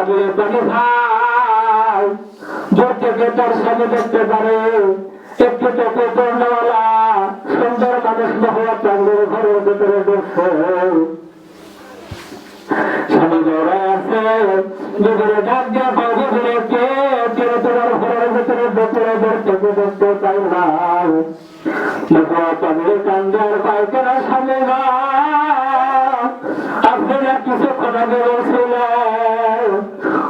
সাগরে পানি ভাই দূর থেকে তার স্বামী দেখতে পারে একটু চোখে পূর্ণওয়ালা সুন্দর মানুষ মহা চাঁদের ঘরের ভেতরে ঢুকছে। স্বামী দৌড়ায় আছে দুপুরে ডাক দিয়া বাবু কে কেউ তোমার ঘরের ভেতরে ভেতরে থেকে দেখতে চাই না চাঁদের কান্দার পায়খানা স্বামী না আপনারা কিছুক্ষণ আগে বলছিল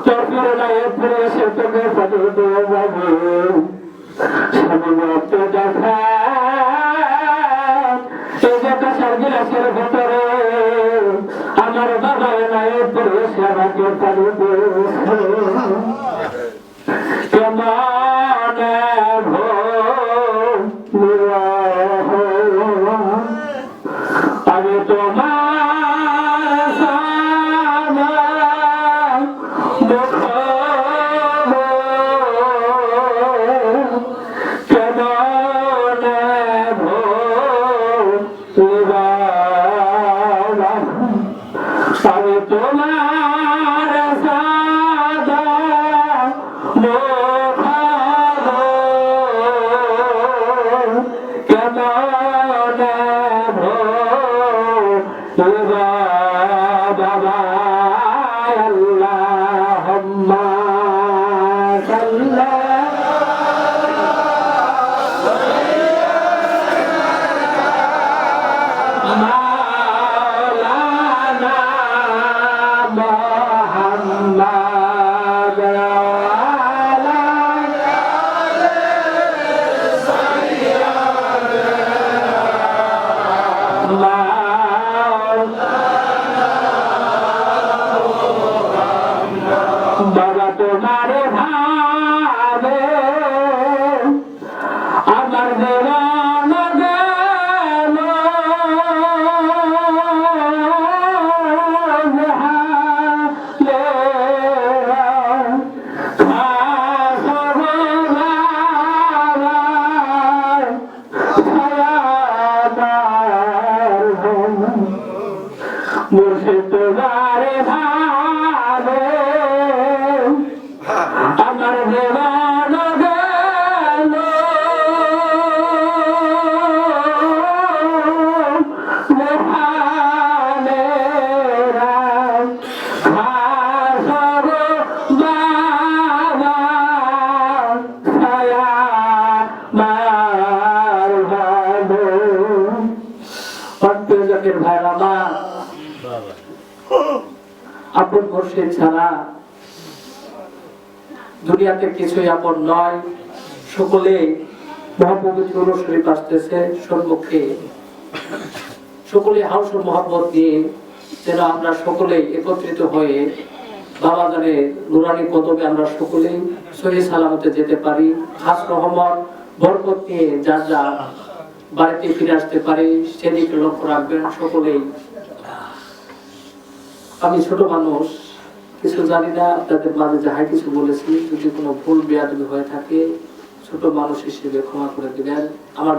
তোর ফিরে না এরপরে এসে তোকে পাঠিয়ে দিয়ে যাবে। স্বামী বলতে দেখা এই যে কাঁসার গিলাসের ভেতরে আমার বাবা না এরপরে এসে আমাকে পাঠিয়ে দিয়েছে। কেমন আমি তোমার আমি তোমার সাদা বাবা আল্লাহুম্মা সাল্লি মাওলানা মুহাম্মাদ বাবা তোমারে ভাবে আমার দেওয়ান গেল মুর্শিদ তোমারে ভাবে আমার দেওয়ান গেল আপন মুর্শিদ ছাড়া দুনিয়াতে কিছুই আপন নয়। সকলে মহাপবিত্র শরীফ আসতেছে সম্মুখে, সকলে হাউস মহব্বত দিয়ে যেন আমরা সকলে একত্রিত হয়ে বাবা জানে নুরানি কদমে আমরা সকলেই সহি সালামতে যেতে পারি। খাস রহমত বরকত নিয়ে যার যা বাড়িতে ফিরে আসতে পারি সেদিকে লক্ষ্য রাখবেন সকলেই। আমি ছোট মানুষ, কিছু জানি না, আপনাদের মাঝে যাহাই কিছু বলেছি যদি কোনো ভুল বেয়াদবি হয়ে থাকে ছোট মানুষ হিসেবে ক্ষমা করে দিবেন। আমার